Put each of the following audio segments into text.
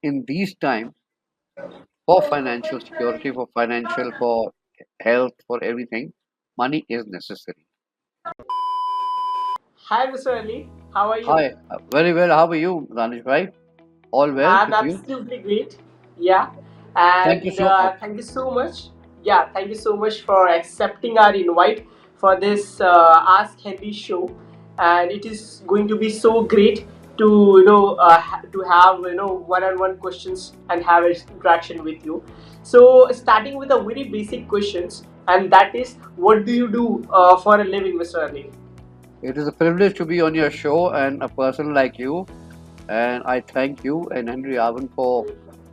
in these times, for financial security, for financial, for health, for everything, money is necessary. Hi, Mr. Ali. How are you? Hi, very well. How are you, Danish bhai? All well I'm with you? absolutely great. Yeah, Thank you and so much. thank you so much. Yeah, thank you so much for accepting our invite for this Ask Henry show, and it is going to be so great to to have one-on-one questions and have an interaction with you. So, starting with a very basic questions, and that is, what do you do for a living, Mr. Ali? It is a privilege to be on your show and a person like you. And I thank you and Henry Arvin for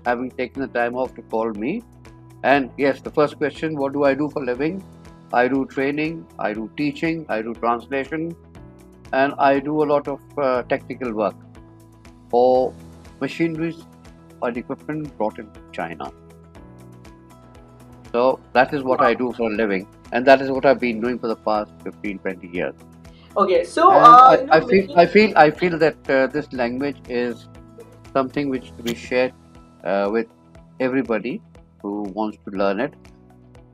having taken the time off to call me. And yes, the first question, what do I do for living? I do training, I do teaching, I do translation, and I do a lot of technical work for machineries and equipment brought in China. So that is what I Wow. do for a living, and that is what I've been doing for the past 15, 20 years. Okay, so And making. I feel that this language is something which to be shared with everybody who wants to learn it.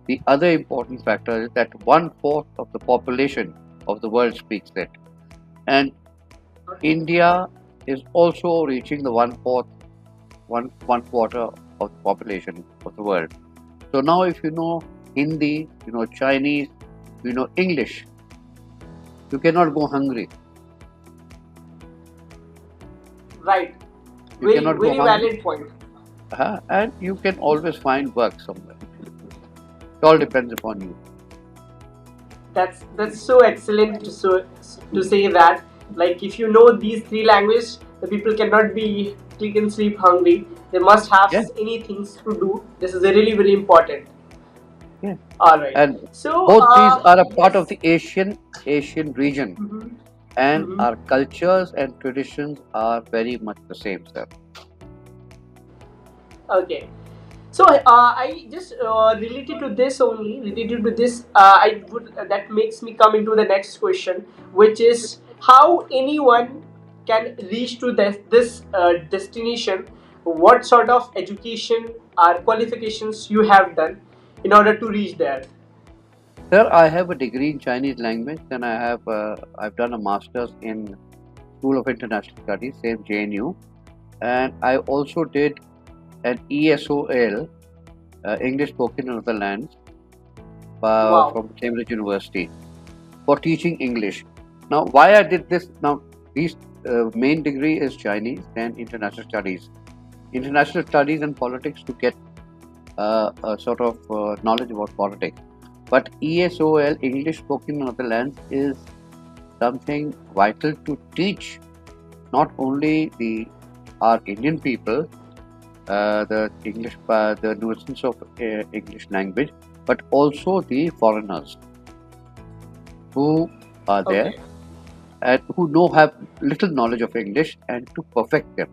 The other important factor is that one fourth of the population of the world speaks it, and India is also reaching the one quarter of the population of the world. So now, if you know Hindi, you know Chinese, you know English, you cannot go hungry. Right. You Very, cannot go very hungry, valid point. and you can always find work somewhere. It all depends upon you. That's so excellent to say that. Like, if you know these three languages, the people cannot be click and sleep hungry. They must have Yeah, any things to do. This is really very important. yeah. All right. And So both these are a part of yes. the Asian region, Mm-hmm. and Mm-hmm. our cultures and traditions are very much the same, sir. Okay. So I just related to this only. Related to this, I would that makes me come into the next question, which is how anyone can reach to this destination. What sort of education or qualifications you have done in order to reach there? Sir, I have a degree in Chinese language, and I've done a master's in School of International Studies, same JNU, and I also did an ESOL, English Spoken in Other Lands, Wow. from Cambridge University for teaching English. Now, why I did this? Now, these main degree is Chinese and International Studies. International Studies and politics to get a sort of knowledge about politics. But ESOL, English Spoken in Other Lands, is something vital to teach not only the our Indian people the nuisance of English language, but also the foreigners who are there Okay. and who know have little knowledge of English and to perfect them,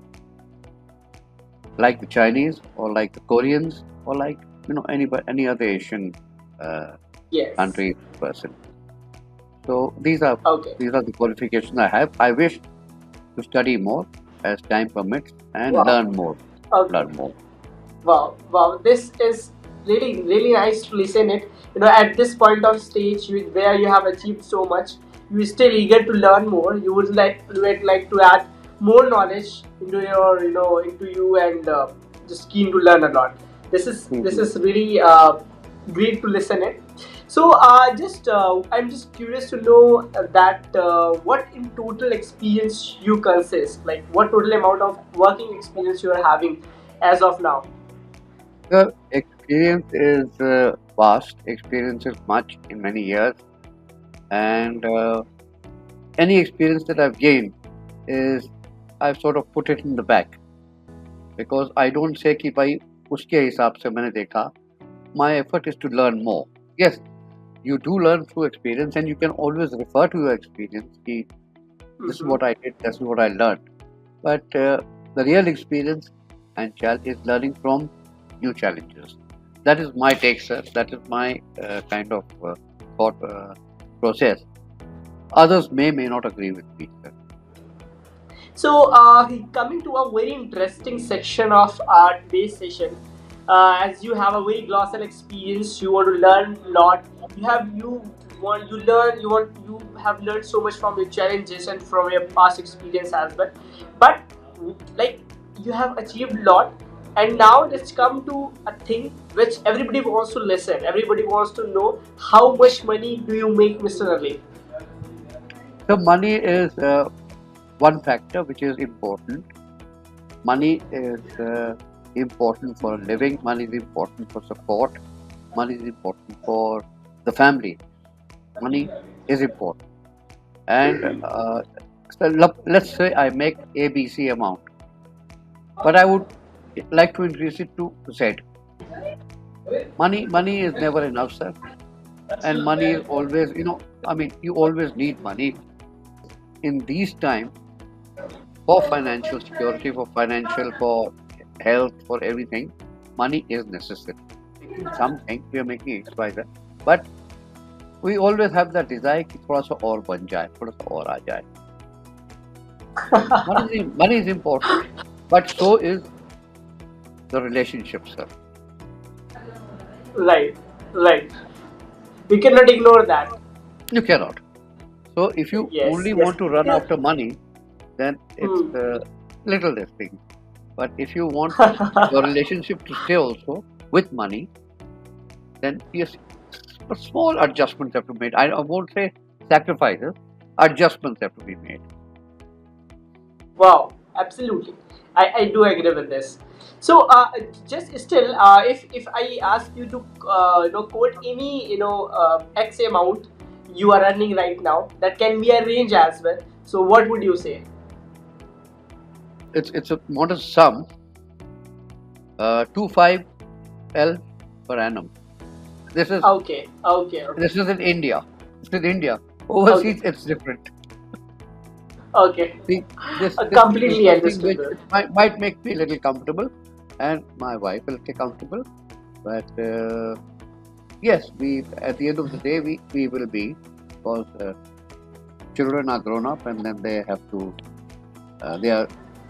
like the Chinese or like the Koreans or like any other Asian uh, Yes. country person. So Okay. these are the qualifications I have. I wish to study more as time permits and Wow. learn more. Okay. Learn more. Wow, wow, this is really, really nice to listen it. At this point of stage where you have achieved so much, you're still eager to learn more. You would like to add more knowledge into into you, and just keen to learn a lot. This Mhm. is really great to listen it. So, just I'm just curious to know that what in total experience you consist, like what total amount of working experience you are having as of now. The experience is vast. Experience is much in many years, and any experience that I've gained is I've sort of put it in the back because I don't say कि भाई उसके हिसाब से मैंने देखा. My effort is to learn more. Yes, you do learn through experience, and you can always refer to your experience. कि this is Mm-hmm. what I did. This is what I learned. But the real experience and challenge is learning from new challenges. That is my take, sir. That is my kind of thought process. Others may not agree with me, sir. So, coming to a very interesting section of our today's session, as you have a very colossal experience, you want to learn a lot. You have learned so much from your challenges and from your past experience as well. But like you have achieved a lot, and now let's come to a thing which everybody wants to listen. Everybody wants to know how much money do you make, Mr. Ali? So money is one factor which is important. Money is important for living. Money is important for support. Money is important for the family. Money is important. And let's say I make ABC amount, but I would like to increase it to Z. Money is never enough, sir. And money is always, I mean, you always need money in these times for financial security, for financial, for health, for everything. Money is necessary. Making something, we are making X, Y, Z. But we always have that desire कि थोड़ा सा और बन जाए, थोड़ा सा और आ जाए. Money is important, but so is the relationship, sir. Right, right. We cannot ignore that. You cannot. So if you Yes, only yes. want to run Yeah. after money, then it's Hmm. little this thing. But if you want your relationship to stay also with money, then yes, small adjustments have to be made. I won't say sacrifices, adjustments have to be made. Wow, absolutely. I do agree with this. So, just still, if I ask you to quote any X amount you are earning right now, that can be a range as well. So, what would you say? It's a modest sum, 25 L per annum. This is Okay, okay, okay, this is in India. It's in India. okay, Overseas, it's different. okay. See, this is Completely something understood. which might make me a little comfortable, and my wife will stay comfortable. But yes, we at the end of the day we will be, because children are grown up and then they have to they are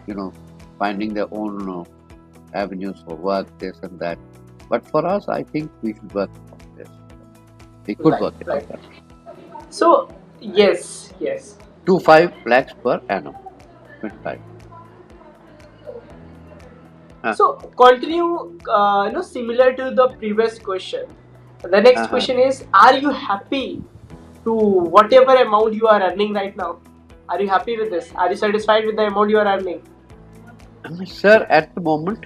you know finding their own avenues for work, this and that. But for us, I think we should work on this. We could Right, work it right. out. So, yes, yes. 25 lakhs per annum. 25. Uh, So continue, similar to the previous question. The next uh-huh. question is: are you happy to whatever amount you are earning right now? Are you happy with this? Are you satisfied with the amount you are earning? Sir, at the moment,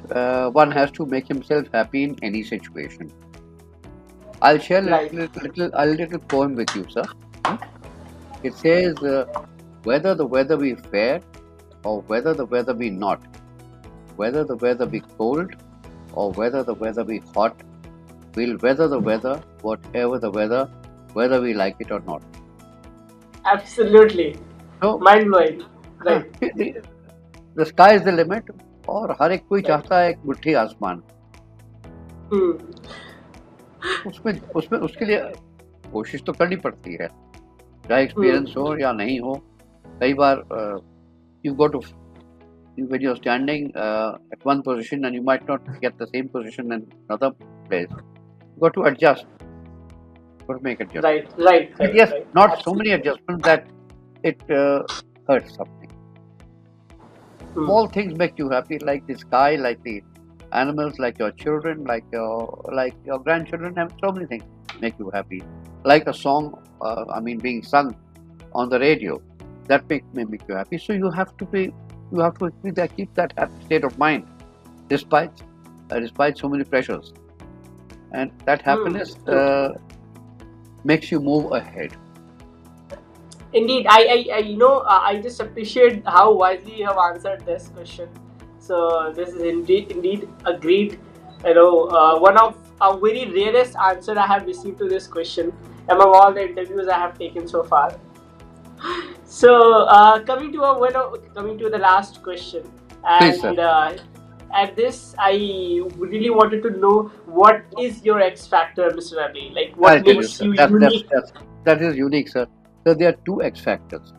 one has to make himself happy in any situation. I'll share Right. a little poem with you, sir. Hmm? It says, whether the weather be fair or whether the weather be not, whether the weather be cold or whether the weather be hot, we'll weather the weather, whatever the weather, whether we like it or not. Absolutely. So, Mind blowing. हाँ, Right. the sky is the limit, और हर एक कोई Right. चाहता है एक मुट्ठी आसमान. Hmm. उसमें उसमें उसके लिए कोशिश तो करनी पड़ती है, चाहे Hmm. एक्सपीरियंस हो या नहीं हो. कई बार you go to when you're standing at one position and you might not get the same position in another place. You got to adjust, got to make adjustments. Right. Right. But Right. yes, Right. not so many Absolutely. adjustments that it hurts something. Hmm. Small things make you happy, like the sky, like the animals, like your children, like your grandchildren. Have so many things make you happy. Like a song, I mean, being sung on the radio, that may make you happy. So you have to keep that happy state of mind, despite so many pressures, and that Hmm. happiness True. makes you move ahead. Indeed, I just appreciate how wisely you have answered this question. So this is indeed a great, one of a very rarest answer I have received to this question among all the interviews I have taken so far. So coming to the last question, Please, sir. and at this I really wanted to know what is your X factor, Mr. Ravi? Like I'll what tell you, makes sir. you unique? That is unique, sir. So there are two X factors.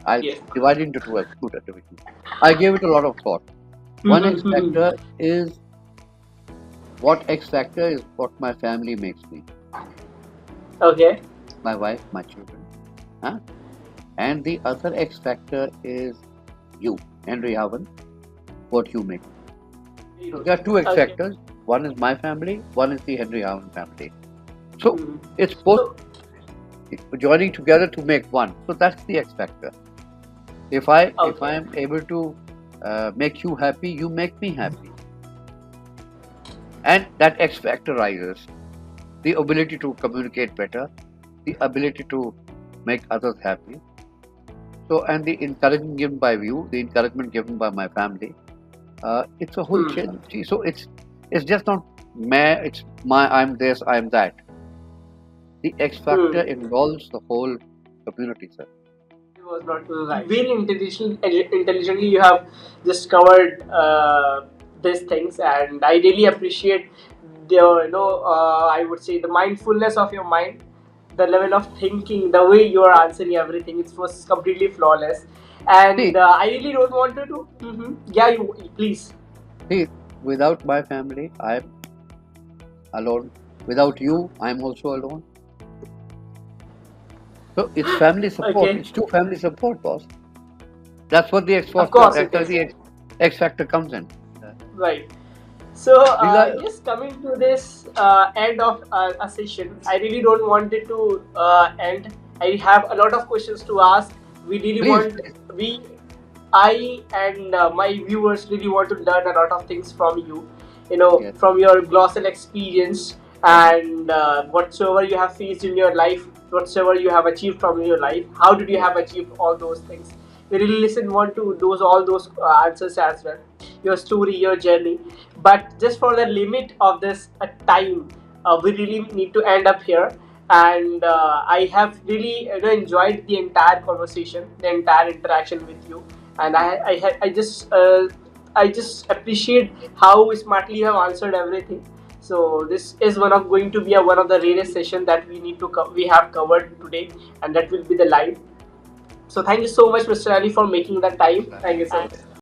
I'll Yes. divide it into two divisions. I gave it a lot of thought. One X Mm-hmm. factor is what my family makes me, Okay. my wife, my children. Huh? And the other X factor is you, Henry Haven, what you make. So there are two X Okay. factors. One is my family, one is the Henry Haven family. So Mhm. it's both So, joining together to make one. So that's the X factor. If I okay. am able to make you happy, you make me happy, and that X factor rises. The ability to communicate better, the ability to make others happy. So, and the encouragement given by you, the encouragement given by my family, it's a whole Hmm. chain. See, so it's just not me. It's my. I'm this. I'm that. The X factor Hmm. involves the whole community, sir. It was not right. Very intelligently, you have just covered these things, and I really appreciate the I would say the mindfulness of your mind, the level of thinking, the way you are answering everything. It was completely flawless, and See, I really don't want to do. Yeah, you please. see, without my family, I'm alone. Without you, I'm also alone. So it's family support. Okay, It's two family support, boss. That's what the X of factor. course it That's where is. the X factor comes in. Right. So, These are just coming to this end of a session, I really don't want it to end. I have a lot of questions to ask. We really please, want we, I and my viewers really want to learn a lot of things from you. yes, From your glossal experience and whatsoever you have faced in your life, whatsoever you have achieved from your life. How did you yes, have achieved all those things? We really listen want to those all those answers as well, your story, your journey. But just for the limit of this time, we really need to end up here. And I have really enjoyed the entire conversation, the entire interaction with you. And I just appreciate how smartly you have answered everything. So this is one of going to be one of the rarest session that we have covered today, and that will be the live. So thank you so much, Mr. Ali, for making that time. Thank you so much.